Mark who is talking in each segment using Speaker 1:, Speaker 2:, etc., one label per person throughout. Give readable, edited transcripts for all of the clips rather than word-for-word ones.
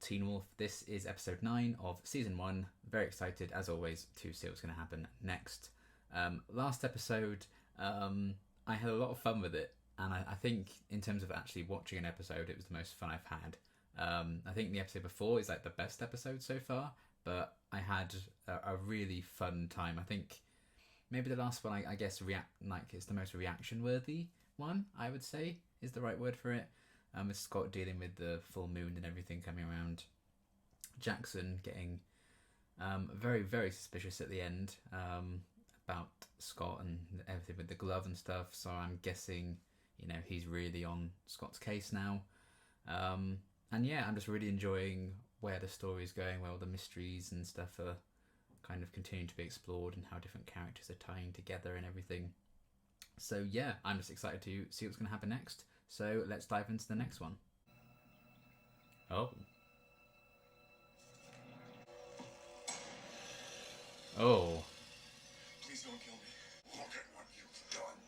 Speaker 1: Teen Wolf. This is episode 9 of season 1. Very excited, as always, to see what's going to happen next. Last episode, I had a lot of fun with it, and I think in terms of actually watching an episode, it was the most fun I've had. I think the episode before is like the best episode so far, but I had a really fun time. I think maybe the last one, I guess, it's the most reaction-worthy one, I would say, is the right word for it. With Scott dealing with the full moon and everything coming around. Jackson getting very, very suspicious at the end about Scott and everything with the glove and stuff. So I'm guessing, he's really on Scott's case now. And yeah, I'm just really enjoying where the story's going, where all the mysteries and stuff are kind of continuing to be explored and how different characters are tying together and everything. So yeah, I'm just excited to see what's going to happen next. So let's dive into the next one. Oh. Oh.
Speaker 2: Please don't kill me. Look at what you've done.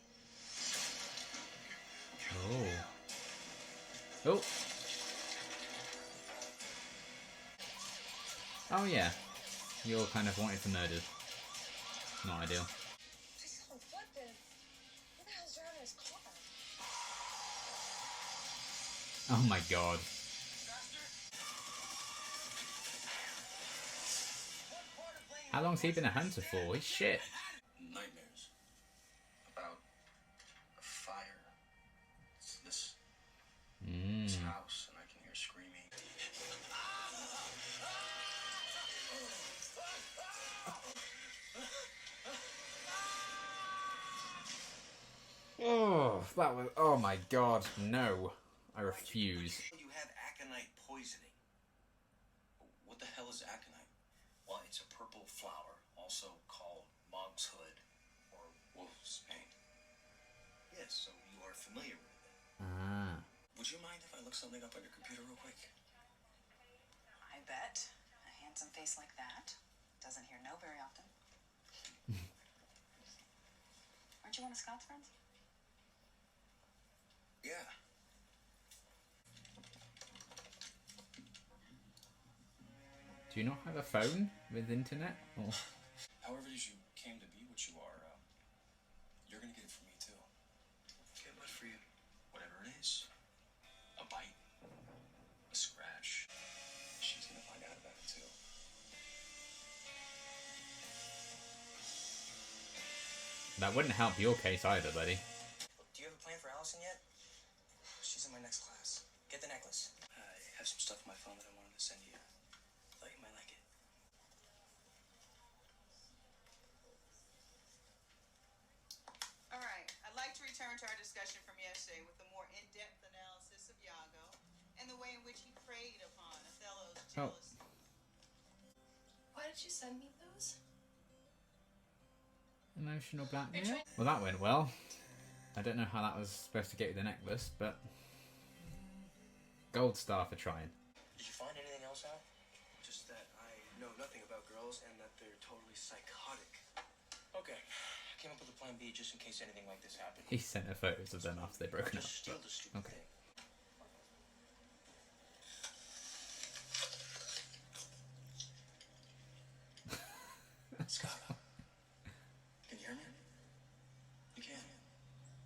Speaker 1: Oh. Oh. Oh yeah. You're kind of wanted for murder. Not ideal.
Speaker 3: Please don't flip it. Who the hell's driving his car?
Speaker 1: Oh my god. How long's he been a hunter for? Holy shit.
Speaker 2: Nightmares about a fire. It's this house, and I can hear screaming.
Speaker 1: Oh, that was... Oh my god, no. I refuse.
Speaker 2: You have aconite poisoning. What the hell is aconite? Well, it's a purple flower, also called mog's hood or wolf's bane. Yes, so you are familiar with it.
Speaker 1: Ah.
Speaker 2: Would you mind if I look something up on your computer real quick?
Speaker 4: I bet. A handsome face like that doesn't hear no very often. Aren't you one of Scott's friends?
Speaker 2: Yeah.
Speaker 1: Do you not have a phone with internet? Or...
Speaker 2: However it is you came to be what you are, you're gonna get it from me too. Get what for you? Whatever it is. A bite. A scratch. She's gonna find out about it too.
Speaker 1: That wouldn't help your case either, buddy.
Speaker 2: Do you have a plan for Allison yet? She's in my next class. Get the necklace. I have some stuff on my phone that I wanted to send you. Thought you might like it.
Speaker 5: All right, I'd like to return to our discussion from yesterday with a more in-depth analysis of Iago and the way in which he preyed upon Othello's jealousy.
Speaker 3: Why did you send me those?
Speaker 1: Emotional blackmail? Well, that went well. I don't know how that was supposed to get you the necklace, but... Gold star for trying.
Speaker 2: Did you find anything else out? Just that I know nothing about girls and that they're totally psychotic. Okay, I came up with a plan B just in case anything like this happened.
Speaker 1: He sent her photos of them after they'd broken up.
Speaker 2: Just steal the stupid
Speaker 1: Okay.
Speaker 2: thing. Scott, can you hear me? You can.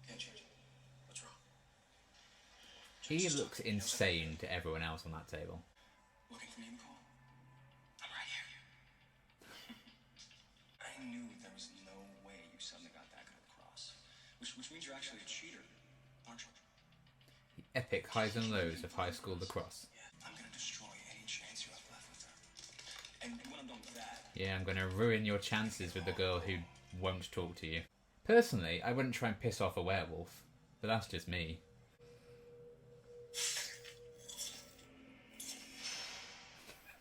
Speaker 2: Can't change it. What's wrong?
Speaker 1: He looks insane to everyone else on that table.
Speaker 2: Looking for me, Nicole? I'm right here. I knew there was no way you suddenly got that kind of cross. Which means you're actually a cheater, aren't you?
Speaker 1: The epic highs and lows of high school lacrosse.
Speaker 2: Yeah, I'm gonna destroy any chance you have left with her. And when I'm done with that...
Speaker 1: Yeah, I'm going to ruin your chances with the girl who won't talk to you. Personally, I wouldn't try and piss off a werewolf, but that's just me.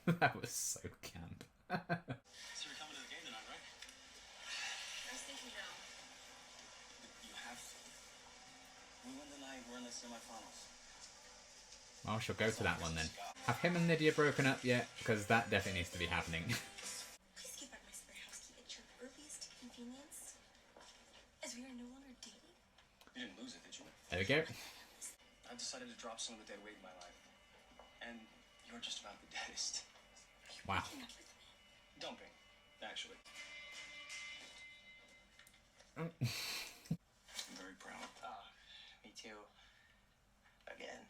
Speaker 1: That was so camp.
Speaker 2: So you're coming to the game tonight, right?
Speaker 3: I was thinking now.
Speaker 2: You have to. We win tonight, we're in the semifinals.
Speaker 1: Well, I shall go to that one then. Have him and Lydia broken up yet? Because that definitely needs to be happening.
Speaker 3: Please give back my spare house key at your earliest convenience, as we are no longer dating.
Speaker 2: You didn't lose it, did you?
Speaker 1: There we go.
Speaker 2: I've decided to drop some of the dead weight in my life. And You're just about the deadest.
Speaker 1: Wow.
Speaker 2: Dumping, actually.
Speaker 1: Mm.
Speaker 2: I'm very proud. Me too. Again,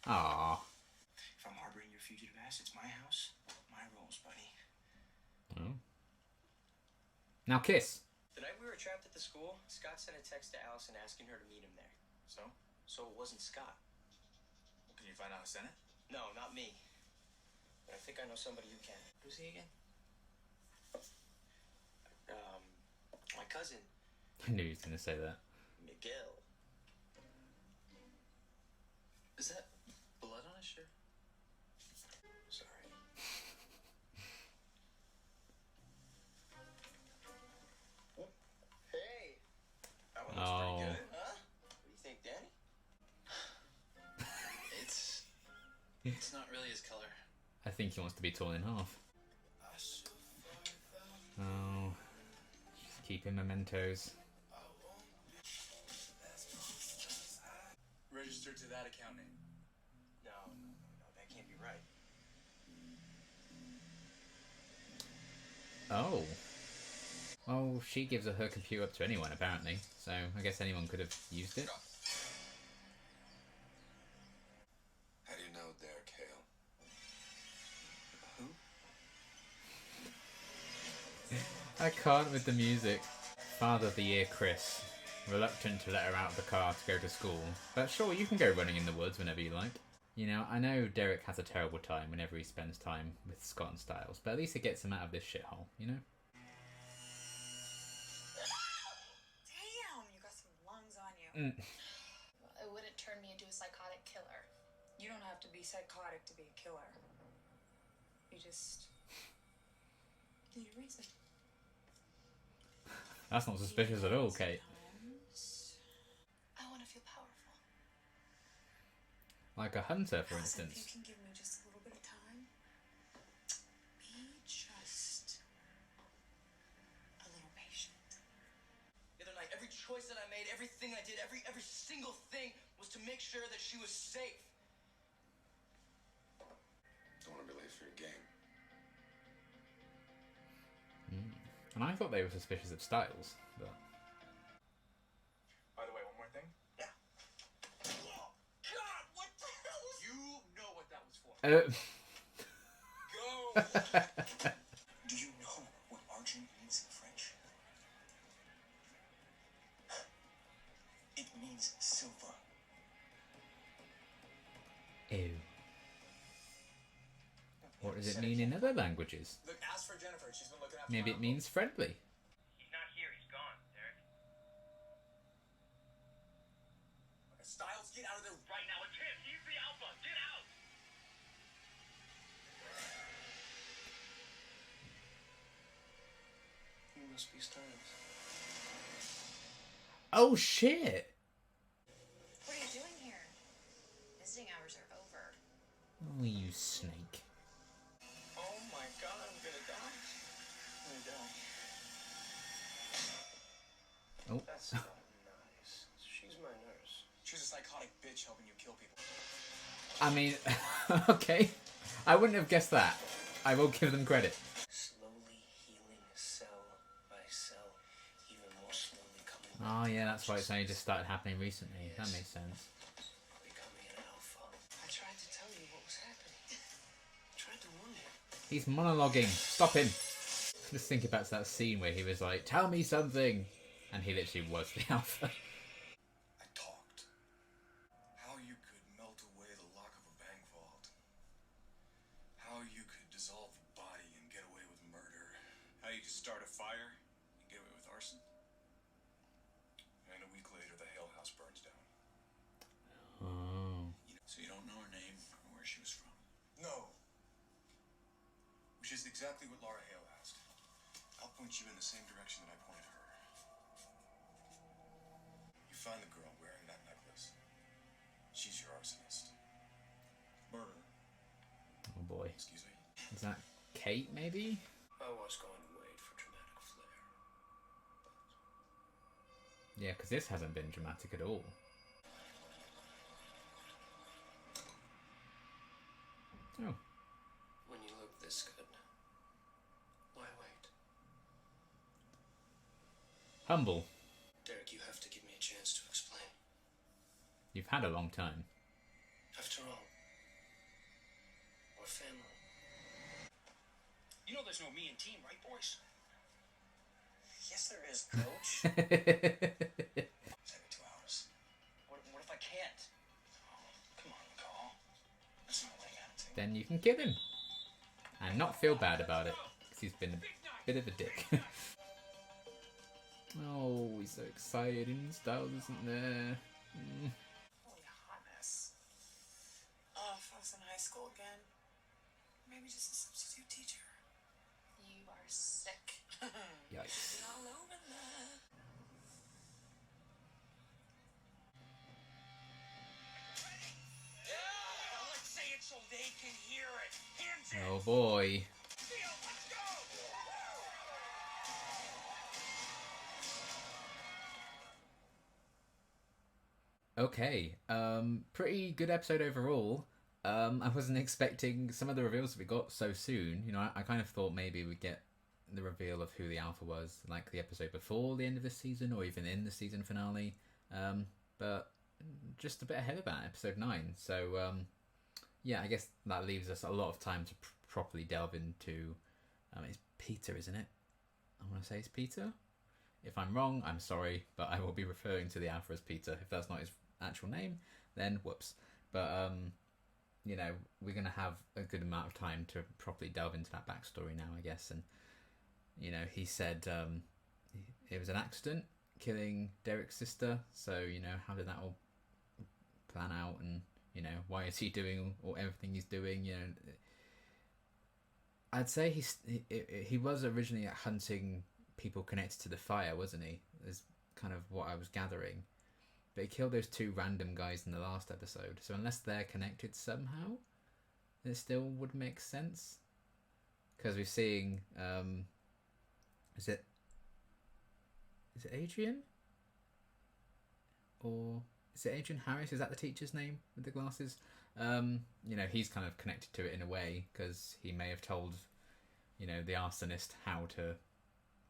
Speaker 1: Aww.
Speaker 2: if I'm harboring your fugitive ass, it's my house, my rules, buddy.
Speaker 1: Oh. Now kiss.
Speaker 2: The night we were trapped at the school, Scott sent a text to Allison asking her to meet him there. So? So it wasn't Scott.
Speaker 6: Well, can you find out who sent it?
Speaker 2: No, not me. But I think I know somebody who can. Who's he again? My cousin,
Speaker 1: I knew he was going to say that.
Speaker 2: Miguel. Is that blood on his shirt? Sorry. Hey! That one looks
Speaker 1: Oh.
Speaker 2: pretty good, huh? What do you think, Danny? It's not really his color.
Speaker 1: I think he wants to be torn in half. Oh. Just keeping mementos.
Speaker 6: Registered to that account name.
Speaker 2: No, that can't be right.
Speaker 1: Oh. Well, she gives her computer up to anyone, apparently. So, I guess anyone could have used it.
Speaker 6: How do you know Derek Hale?
Speaker 2: Who?
Speaker 1: I can't with the music. Father of the Year Chris. Reluctant to let her out of the car to go to school. But sure, you can go running in the woods whenever you like. You know, I know Derek has a terrible time whenever he spends time with Scott and Styles, but at least it gets him out of this shithole, you know?
Speaker 4: Damn, you got some lungs on you.
Speaker 7: It wouldn't turn me into a psychotic killer.
Speaker 4: You don't have to be psychotic to be a killer. You just need a reason.
Speaker 1: That's not suspicious at all, Kate.
Speaker 7: I want to feel powerful.
Speaker 1: Like a hunter, for
Speaker 4: Allison,
Speaker 1: instance.
Speaker 4: if you can give me just a little bit of time, be just a little patient.
Speaker 2: The other night, every choice that I made, everything I did, every single thing was to make sure that she was safe.
Speaker 6: Don't want to be late for your game.
Speaker 1: And I thought they were suspicious of Styles, but...
Speaker 6: By the way, one more thing.
Speaker 2: Yeah. Oh, God, what the hell was...
Speaker 6: You know what that was for.
Speaker 2: Go! Do you know what argent means in French? It means silver.
Speaker 1: Ew. What does it mean in other languages?
Speaker 6: Look, ask for Jennifer. She's been looking after
Speaker 1: Maybe it means friendly.
Speaker 8: He's not here. He's gone, Derek.
Speaker 6: Styles, get out of there.
Speaker 8: Right now, it's him. He's the alpha. Get out!
Speaker 2: You must be Styles.
Speaker 1: Oh shit!
Speaker 7: What are you doing here? Visiting hours are over.
Speaker 1: Oh, you snake.
Speaker 2: Oh my God, I'm gonna die. I'm gonna die.
Speaker 1: Oh.
Speaker 2: That's not nice. She's my nurse.
Speaker 6: She's a psychotic bitch helping you kill people.
Speaker 1: I mean, okay. I wouldn't have guessed that. I will give them credit.
Speaker 2: Slowly healing cell by cell, even more slowly coming back
Speaker 1: Oh
Speaker 2: to
Speaker 1: yeah, that's why it's only just
Speaker 2: consciousness.
Speaker 1: started happening recently. That makes sense.
Speaker 2: Becoming an alpha. I tried to tell you what was happening. I tried to warn you.
Speaker 1: He's monologuing. Stop him. Just think about that scene where he was like, "Tell me something," and he literally was the alpha.
Speaker 6: I talked. How you could melt away the lock of a bank vault. How you could dissolve a body and get away with murder. How you could start a fire and get away with arson. And a week later, the Hale house burns down.
Speaker 1: Oh.
Speaker 6: So you don't know her name or where she was from? No. Which is exactly what Laura Hale asked. I'll point you in the same direction that I pointed her. You find the girl wearing that necklace. She's your arsonist. Murder.
Speaker 1: Oh boy.
Speaker 6: Excuse me.
Speaker 1: Is that Kate, maybe?
Speaker 2: I was going to wait for dramatic flair.
Speaker 1: Yeah, because this hasn't been dramatic at all. Oh.
Speaker 2: When you look this good, why wait?
Speaker 1: Humble.
Speaker 2: Derek, you have to give me a chance to explain.
Speaker 1: You've had a long time.
Speaker 2: After all, we're family.
Speaker 8: You know there's no me and team, right, boys?
Speaker 2: Yes, there is, Coach.
Speaker 1: Then
Speaker 2: Take me 2 hours.
Speaker 8: What if I can't?
Speaker 2: Oh, come on, McCall. That's not winning attitude.
Speaker 1: you can kill him. And not feel bad about it. Because he's been a bit of a dick. Oh, he's so excited and Styles isn't there.
Speaker 4: Holy hotness. Oh, if I was in high school again. Maybe just a substitute teacher.
Speaker 7: You are sick.
Speaker 1: Yikes.
Speaker 4: All over that.
Speaker 8: Let's say it so they can hear it. Hands in.
Speaker 1: Oh boy.
Speaker 8: Theo, let's go.
Speaker 1: Okay, pretty good episode overall. I wasn't expecting some of the reveals that we got so soon. You know, I kind of thought maybe we'd get the reveal of who the Alpha was, like the episode before the end of this season, or even in the season finale. But just a bit ahead of that, episode 9. So, yeah, I guess that leaves us a lot of time to properly delve into... it's Peter, isn't it? I want to say it's Peter. If I'm wrong, I'm sorry, but I will be referring to the Alpha as Peter. If that's not his actual name, then whoops. But, you know, we're going to have a good amount of time to properly delve into that backstory now, I guess. And, you know, he said it was an accident, killing Derek's sister. So, you know, how did that all plan out? And, you know, why is he doing everything he's doing? You know, I'd say he was originally hunting people connected to the fire, wasn't he? Is kind of what I was gathering. But he killed those 2 random guys in the last episode. So unless they're connected somehow, it still would make sense. Because we're seeing, is it Adrian? Or is it Adrian Harris? Is that the teacher's name with the glasses? You know, he's kind of connected to it in a way, because he may have told, you know, the arsonist how to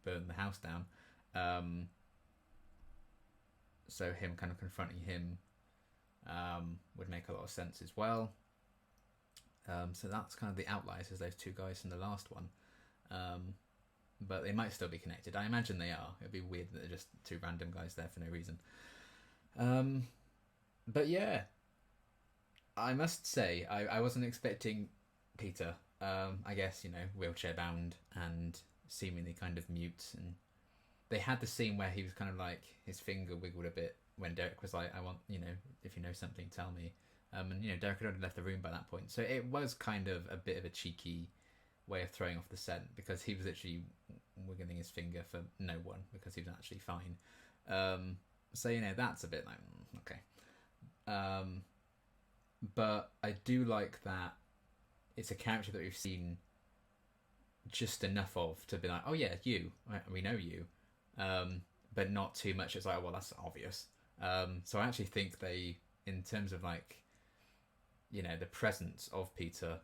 Speaker 1: burn the house down. So him kind of confronting him would make a lot of sense as well. So that's kind of the outliers, as those 2 guys from the last one. But they might still be connected. I imagine they are. It'd be weird that they're just 2 random guys there for no reason. But yeah, I must say, I wasn't expecting Peter. I guess, you know, wheelchair bound and seemingly kind of mute, and they had the scene where he was kind of like, his finger wiggled a bit when Derek was like, I want, you know, if you know something, tell me. And, you know, Derek had already left the room by that point. So it was kind of a bit of a cheeky way of throwing off the scent, because he was literally wiggling his finger for no one, because he was actually fine. So, you know, that's a bit like, okay. But I do like that it's a character that we've seen just enough of to be like, oh yeah, you, we know you, but not too much. It's like, oh, well, that's obvious. So I actually think they, in terms of like, you know, the presence of Peter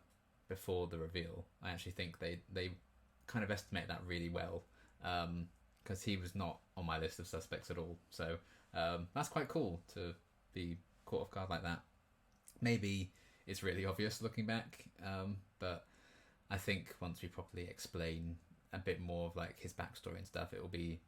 Speaker 1: before the reveal, I actually think they kind of estimate that really well, because he was not on my list of suspects at all. So that's quite cool to be caught off guard like that. Maybe it's really obvious looking back, but I think once we properly explain a bit more of like his backstory and stuff, it will be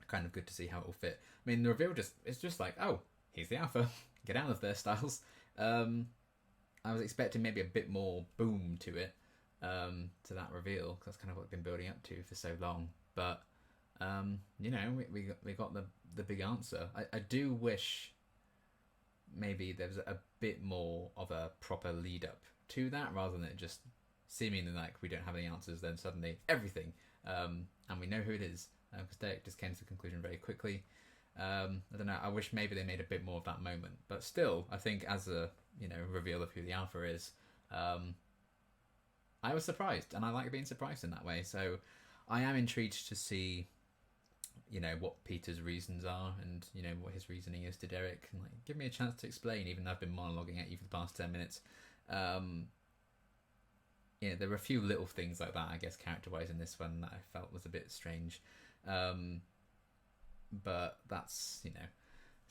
Speaker 1: kind of good to see how it will fit. I mean, the reveal it's just like, oh, he's the Alpha, get out of there, Styles. I was expecting maybe a bit more boom to it, to that reveal, because that's kind of what we've been building up to for so long. But you know, we got the big answer. I do wish maybe there was a bit more of a proper lead up to that, rather than it just seemingly like we don't have any answers, then suddenly everything, and we know who it is, because Derek just came to the conclusion very quickly. I don't know, I wish maybe they made a bit more of that moment, but still, I think as a, you know, reveal of who the Alpha is, I was surprised, and I like being surprised in that way. So I am intrigued to see, you know, what Peter's reasons are, and, you know, what his reasoning is to Derek, and like, give me a chance to explain, even though I've been monologuing at you for the past 10 minutes. yeah, there were a few little things like that, I guess, character-wise in this one that I felt was a bit strange. But that's,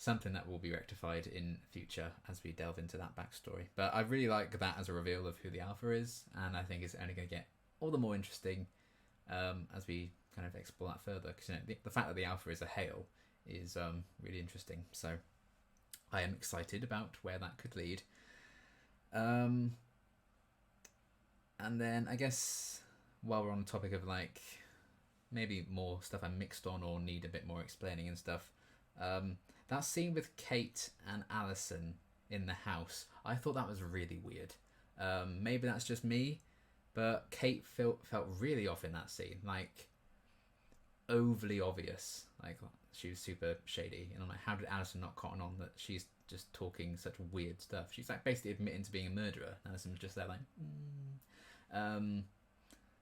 Speaker 1: something that will be rectified in future as we delve into that backstory. But I really like that as a reveal of who the Alpha is, and I think it's only going to get all the more interesting as we kind of explore that further. Because the fact that the Alpha is a Hale is really interesting. So I am excited about where that could lead. And then I guess while we're on the topic of like maybe more stuff I'm mixed on or need a bit more explaining and stuff, that scene with Kate and Allison in the house, I thought that was really weird. Maybe that's just me, but Kate felt really off in that scene, like overly obvious. Like she was super shady, and I'm like, how did Allison not cotton on that she's just talking such weird stuff? She's like basically admitting to being a murderer. Allison was just there like,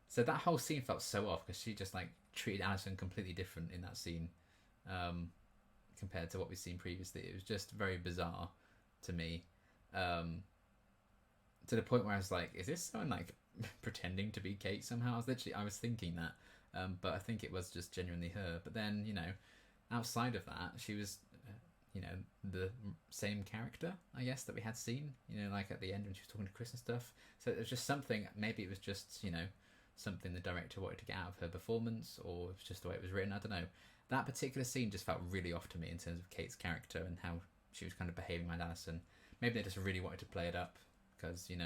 Speaker 1: so that whole scene felt so off because she just like treated Allison completely different in that scene. Compared to what we've seen previously. It was just very bizarre to me, to the point where I was like, is this someone like pretending to be Kate somehow? I was thinking that, but I think it was just genuinely her. But then, outside of that, she was the same character, I guess, that we had seen, like at the end when she was talking to Chris and stuff. So it was just something, maybe it was just something the director wanted to get out of her performance, or it was just the way it was written, I don't know. That particular scene just felt really off to me in terms of Kate's character and how she was kind of behaving around Allison. Maybe they just really wanted to play it up because, it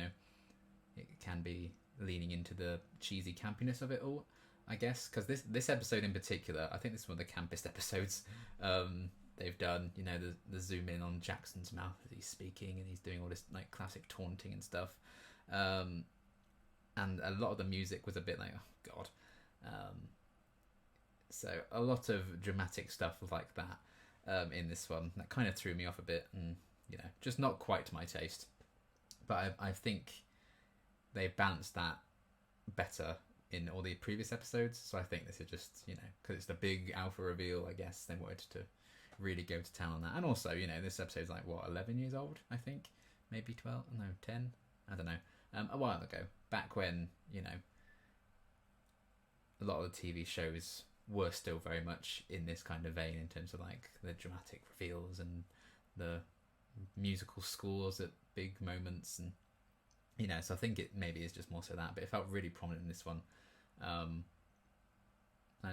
Speaker 1: can be leaning into the cheesy campiness of it all, I guess. Because this episode in particular, I think this is one of the campest episodes they've done. The zoom in on Jackson's mouth as he's speaking and he's doing all this like classic taunting and stuff. And a lot of the music was a bit like, oh, God. So a lot of dramatic stuff like that in this one that kind of threw me off a bit, and just not quite to my taste. But I think they balanced that better in all the previous episodes. So I think this is just because it's the big Alpha reveal, I guess they wanted to really go to town on that. And also this episode's like 11 years old, I think, maybe 12, no 10, I don't know, a while ago, back when a lot of the TV shows were still very much in this kind of vein in terms of like the dramatic reveals and the musical scores at big moments, and so I think it maybe is just more so that, but it felt really prominent in this one. I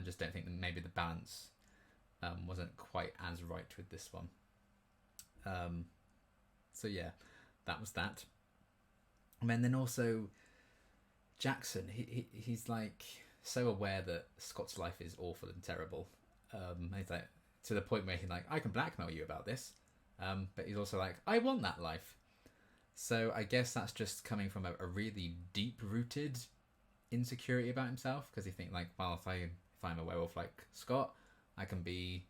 Speaker 1: just don't think that maybe the balance wasn't quite as right with this one. So yeah, that was that. And then also Jackson, he's like so aware that Scott's life is awful and terrible. He's like to the point where he's like, I can blackmail you about this, but he's also like, I want that life. So I guess that's just coming from a really deep-rooted insecurity about himself, because he thinks like, well, if I'm a werewolf like Scott, I can be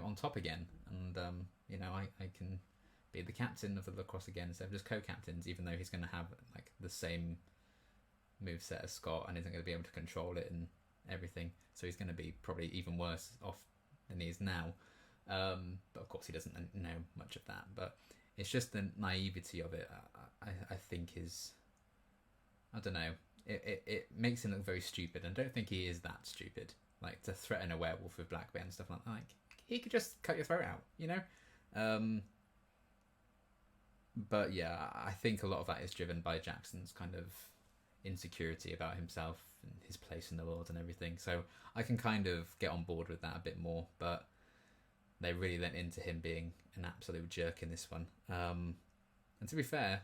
Speaker 1: on top again, and I can be the captain of the lacrosse again instead of just co-captains, even though he's going to have like the same moveset as Scott and isn't going to be able to control it and everything, so he's going to be probably even worse off than he is now. But of course he doesn't know much of that, but it's just the naivety of it, I think is, I don't know, it makes him look very stupid, and I don't think he is that stupid, like to threaten a werewolf with black bear and stuff like that. Like, he could just cut your throat out, but yeah, I think a lot of that is driven by Jackson's kind of insecurity about himself and his place in the world and everything, so I can kind of get on board with that a bit more. But they really went into him being an absolute jerk in this one, and to be fair,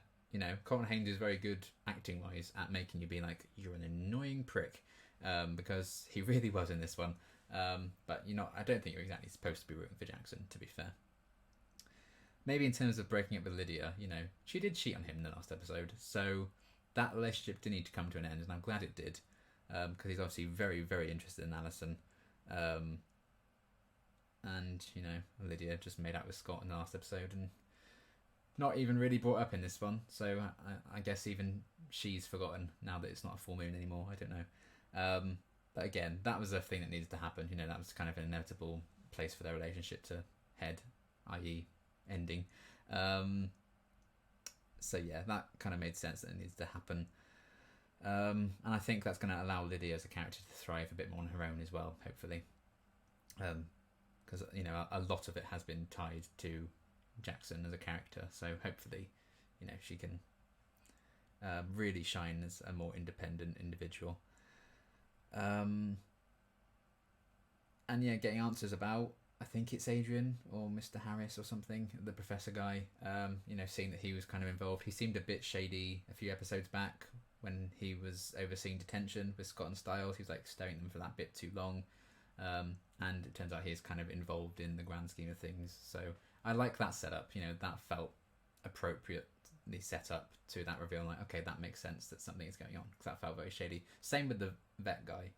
Speaker 1: Colin Haynes is very good acting wise at making you be like, you're an annoying prick, because he really was in this one. But I don't think you're exactly supposed to be rooting for Jackson, to be fair. Maybe in terms of breaking up with Lydia, she did cheat on him in the last episode, so that relationship did need to come to an end, and I'm glad it did, because he's obviously very, very interested in Allison. And, Lydia just made out with Scott in the last episode and not even really brought up in this one, so I guess even she's forgotten now that it's not a full moon anymore. I don't know. But again, that was a thing that needed to happen. That was kind of an inevitable place for their relationship to head, i.e. ending. So yeah, that kind of made sense that it needs to happen. And I think that's going to allow Lydia as a character to thrive a bit more on her own as well, hopefully. Because, you know, a lot of it has been tied to Jackson as a character. So hopefully, you know, she can really shine as a more independent individual. And yeah, getting answers about, I think it's Adrian or Mr. Harris or something, the professor guy, you know, seeing that he was kind of involved. He seemed a bit shady a few episodes back when he was overseeing detention with Scott and Styles. He was like staring at them for that bit too long. And it turns out he's kind of involved in the grand scheme of things. So I like that setup. You know, that felt appropriately set up to that reveal. Like, okay, that makes sense that something is going on, because that felt very shady. Same with the vet guy,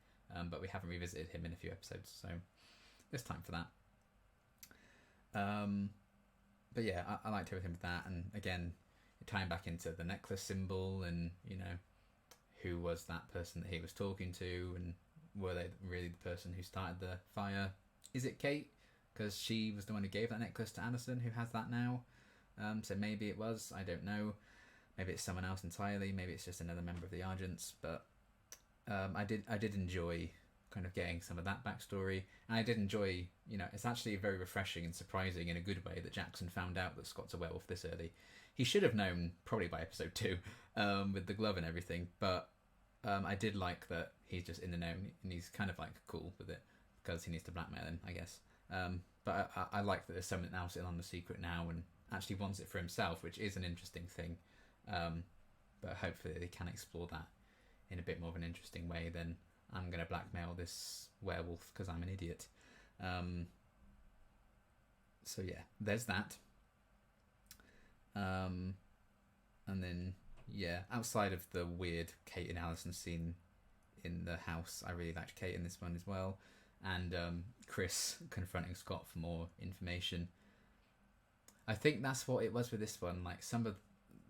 Speaker 1: but we haven't revisited him in a few episodes, so there's time for that. But yeah, I liked everything with that, and again, tying back into the necklace symbol, and you know, who was that person that he was talking to, and were they really the person who started the fire? Is it Kate? Because she was the one who gave that necklace to Anderson, who has that now. So maybe it was, I don't know. Maybe it's someone else entirely. Maybe it's just another member of the Argents. But I did enjoy kind of getting some of that backstory. And I did enjoy, you know, it's actually very refreshing and surprising in a good way that Jackson found out that Scott's a werewolf this early. He should have known probably by episode 2 with the glove and everything. But I did like that he's just in the know and he's kind of like cool with it because he needs to blackmail him, I guess. But I like that there's someone else in on the secret now and actually wants it for himself, which is an interesting thing. But hopefully they can explore that in a bit more of an interesting way than I'm going to blackmail this werewolf because I'm an idiot. So yeah, there's that. And then, yeah, outside of the weird Kate and Allison scene in the house, I really liked Kate in this one as well. And Chris confronting Scott for more information. I think that's what it was with this one. Like, some of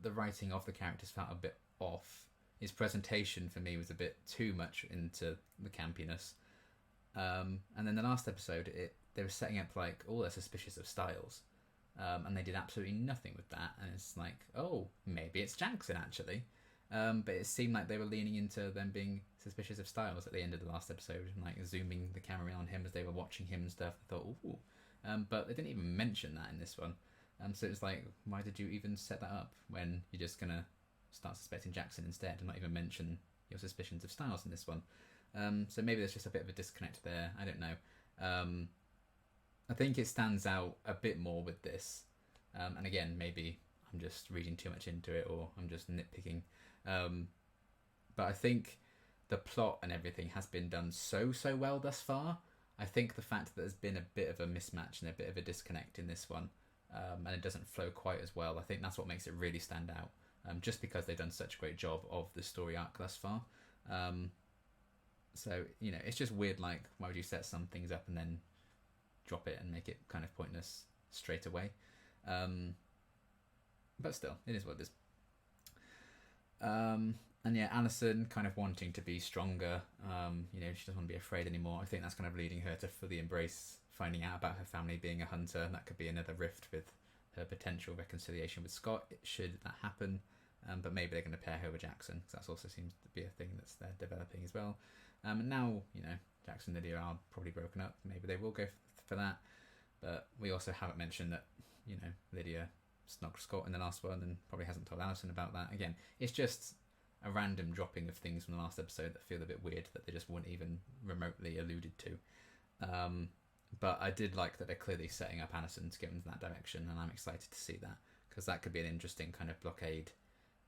Speaker 1: the writing of the characters felt a bit off. His presentation for me was a bit too much into the campiness. And then the last episode, they were setting up like, oh, they're suspicious of Styles. And they did absolutely nothing with that. And it's like, oh, maybe it's Jackson actually. But it seemed like they were leaning into them being suspicious of Styles at the end of the last episode, and like zooming the camera in on him as they were watching him and stuff. I thought, ooh. But they didn't even mention that in this one. So it was like, why did you even set that up when you're just going to start suspecting Jackson instead and not even mention your suspicions of Styles in this one? So maybe there's just a bit of a disconnect there. I don't know. I think it stands out a bit more with this. And again, maybe I'm just reading too much into it or I'm just nitpicking. But I think the plot and everything has been done so well thus far. I think the fact that there's been a bit of a mismatch and a bit of a disconnect in this one, and it doesn't flow quite as well, I think that's what makes it really stand out. Just because they've done such a great job of the story arc thus far. So, you know, it's just weird, like, why would you set some things up and then drop it and make it kind of pointless straight away? But still, it is what it is. And yeah, Alison kind of wanting to be stronger. You know, she doesn't want to be afraid anymore. I think that's kind of leading her to fully embrace finding out about her family being a hunter. And that could be another rift with her potential reconciliation with Scott, should that happen. But maybe they're going to pair her with Jackson, because that also seems to be a thing that's they're developing as well. And now, you know, Jackson and Lydia are probably broken up. Maybe they will go for that. But we also haven't mentioned that, you know, Lydia snogged Scott in the last one and probably hasn't told Alison about that. Again, it's just a random dropping of things from the last episode that feel a bit weird that they just weren't even remotely alluded to. But I did like that they're clearly setting up Alison to go into that direction, and I'm excited to see that, because that could be an interesting kind of blockade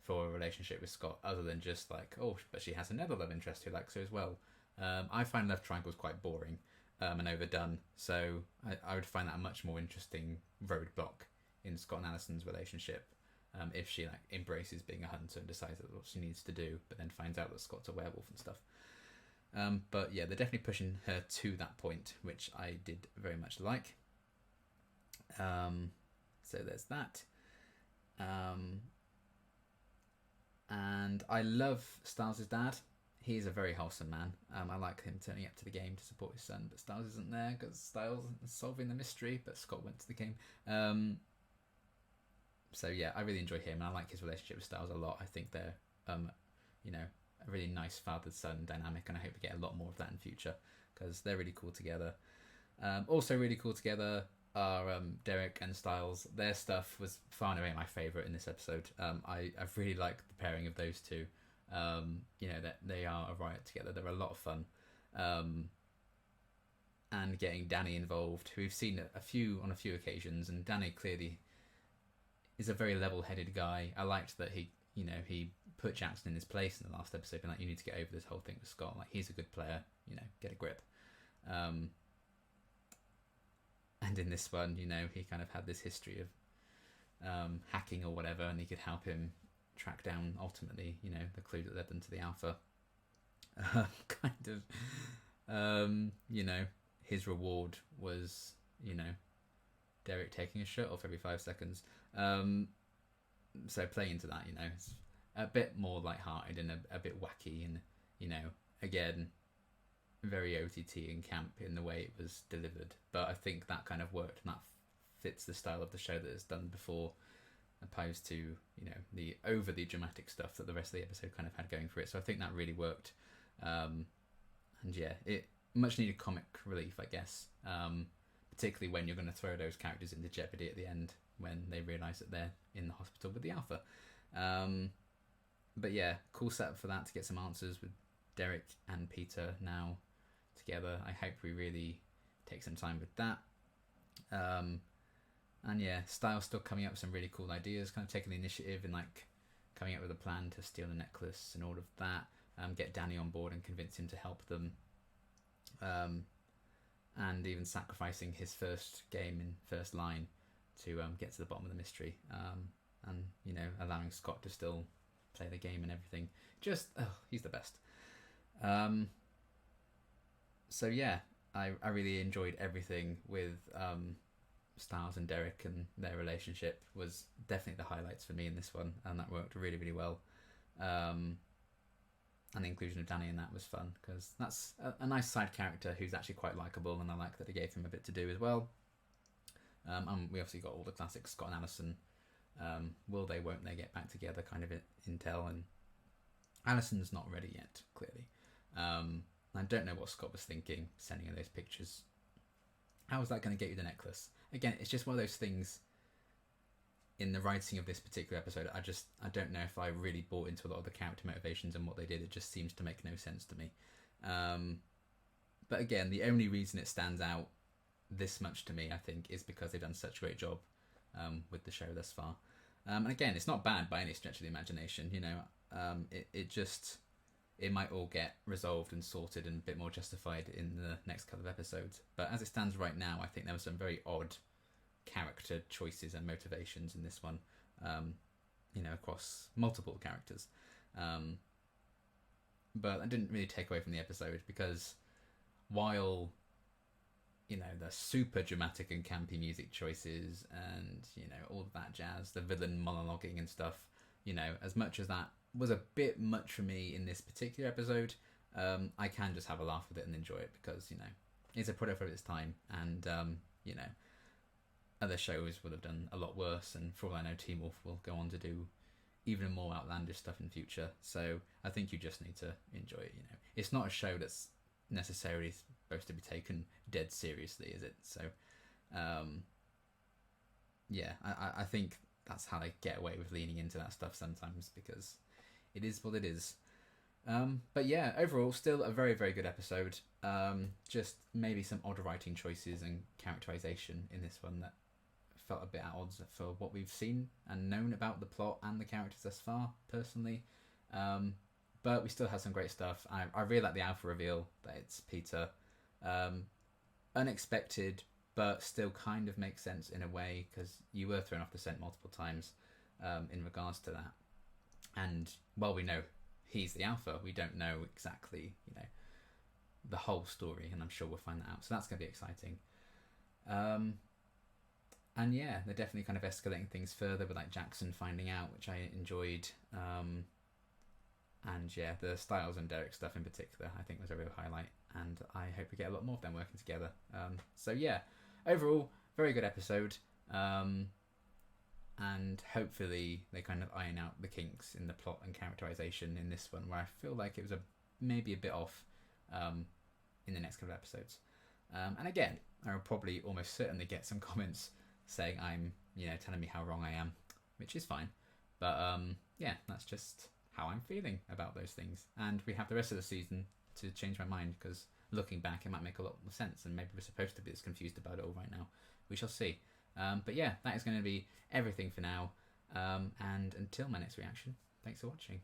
Speaker 1: for a relationship with Scott, other than just like, oh, but she has another love interest who likes her as well. I find love triangles quite boring and overdone, so I would find that a much more interesting roadblock in Scott and Alison's relationship, if she like embraces being a hunter and decides that's what she needs to do, but then finds out that Scott's a werewolf and stuff. But yeah, they're definitely pushing her to that point, which I did very much like. So there's that. And I love Styles' dad. He's a very wholesome man. I like him turning up to the game to support his son, but Styles isn't there because Styles is solving the mystery, but Scott went to the game. So yeah, I really enjoy him, and I like his relationship with Styles a lot. I think they're, you know, a really nice father-son dynamic, and I hope we get a lot more of that in future because they're really cool together. Also really cool together are Derek and Styles. Their stuff was far and away my favourite in this episode. I've really liked the pairing of those two. That they are a riot together. They're a lot of fun. And getting Danny involved, who we've seen on a few occasions, and Danny clearly is a very level-headed guy. I liked that he put Jackson in his place in the last episode, being like, you need to get over this whole thing with Scott. Like, he's a good player, get a grip. And in this one, he kind of had this history of hacking or whatever, and he could help him track down ultimately, the clue that led them to the Alpha. His reward was, Derek taking a shirt off every 5 seconds. So playing into that, it's a bit more lighthearted and a bit wacky, and again, very OTT and camp in the way it was delivered. But I think that kind of worked, and that fits the style of the show that it's done before, opposed to the overly dramatic stuff that the rest of the episode kind of had going for it. So I think that really worked. And yeah, it much needed comic relief, I guess. Particularly when you're going to throw those characters into jeopardy at the end when they realise that they're in the hospital with the Alpha. But yeah, cool setup for that, to get some answers with Derek and Peter now together. I hope we really take some time with that. And yeah, Styles still coming up with some really cool ideas, kind of taking the initiative and like coming up with a plan to steal the necklace and all of that. Get Danny on board and convince him to help them. And even sacrificing his first game in first line to get to the bottom of the mystery. And allowing Scott to still play the game and everything. Just, he's the best. So yeah, I really enjoyed everything with Styles and Derek, and their relationship was definitely the highlights for me in this one, and that worked really, really well. And the inclusion of Danny in that was fun, because that's a nice side character who's actually quite likeable, and I like that they gave him a bit to do as well. And we obviously got all the classics, Scott and Alison. Will they, won't they get back together kind of intel, and Alison's not ready yet, clearly. I don't know what Scott was thinking, sending her those pictures. How is that going to get you the necklace? Again, it's just one of those things in the writing of this particular episode. I don't know if I really bought into a lot of the character motivations and what they did. It just seems to make no sense to me. But again, the only reason it stands out this much to me, I think, is because they've done such a great job with the show thus far. And again, it's not bad by any stretch of the imagination. It might all get resolved and sorted and a bit more justified in the next couple of episodes. But as it stands right now, I think there were some very odd character choices and motivations in this one, across multiple characters. But that didn't really take away from the episode, because while, the super dramatic and campy music choices and, all of that jazz, the villain monologuing and stuff, as much as that was a bit much for me in this particular episode, I can just have a laugh with it and enjoy it, because, it's a product of its time, and, other shows would have done a lot worse, and for all I know, Teen Wolf will go on to do even more outlandish stuff in future. So I think you just need to enjoy it. It's not a show that's necessarily supposed to be taken dead seriously, is it? So I think that's how they get away with leaning into that stuff sometimes, because it is what it is. But yeah, overall, still a very, very good episode. Just maybe some odd writing choices and characterization in this one that felt a bit at odds for what we've seen and known about the plot and the characters thus far, personally. But we still had some great stuff. I really like the Alpha reveal that it's Peter. Unexpected, but still kind of makes sense in a way, because you were thrown off the scent multiple times in regards to that. And while we know he's the Alpha, we don't know exactly, the whole story, and I'm sure we'll find that out. So that's going to be exciting. And yeah, they're definitely kind of escalating things further with like Jackson finding out, which I enjoyed. And yeah, the Styles and Derek stuff in particular, I think was a real highlight. And I hope we get a lot more of them working together. So yeah, overall, very good episode. and hopefully they kind of iron out the kinks in the plot and characterization in this one, where I feel like it was maybe a bit off in the next couple of episodes. And again, I will probably almost certainly get some comments saying I'm, telling me how wrong I am, which is fine. But yeah, that's just how I'm feeling about those things. And we have the rest of the season to change my mind, because looking back, it might make a lot more sense, and maybe we're supposed to be as confused about it all right now. We shall see. But yeah, that is going to be everything for now. And until my next reaction, thanks for watching.